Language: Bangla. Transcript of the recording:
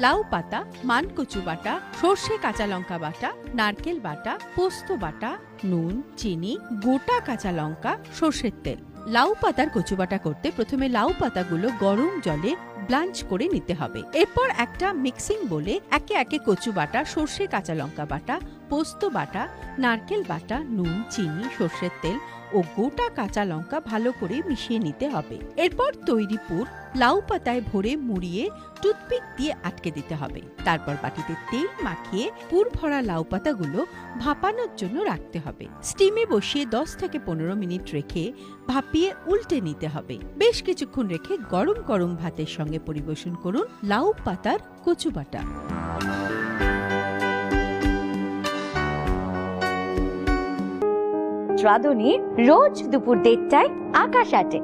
লাউ পাতা, মানকচু বাটা, সর্ষে কাঁচা লঙ্কা বাটা, নারকেল বাটা, পোস্ত বাটা, নুন, চিনি, গোটা কাঁচা লঙ্কা, সর্ষের তেল। লাউ পাতার কচু বাটা করতে প্রথমে লাউ পাতাগুলো গরম জলে ব্লাঞ্চ করে নিতে হবে। এরপর একটা মিক্সিং বলে একে একে কচু বাটা, সর্ষে কাঁচা লঙ্কা বাটা, পোস্ত বাটা, নারকেল বাটা, নুন, চিনি, সর্ষের তেল ও গোটা কাঁচা লঙ্কা ভালো করে মিশিয়ে নিতে হবে। এরপর তৈরি পুর লাউ পাতায় ভরে মুড়িয়ে টুথপিক দিয়ে আটকে দিতে হবে। তারপর বাটিতে তেল মাখিয়ে পুর ভরা লাউ পাতাগুলো ভাপানোর জন্য রাখতে হবে। স্টিমে বসিয়ে 10 থেকে 15 মিনিট রেখে ভাপিয়ে উল্টে নিতে হবে। বেশ কিছুক্ষণ রেখে গরম গরম ভাতের সঙ্গে পরিবেশন করুন লাউ পাতার কচু বাটা। রাঁধুনি রোজ দুপুর 1:30টায় আকাশ আটে।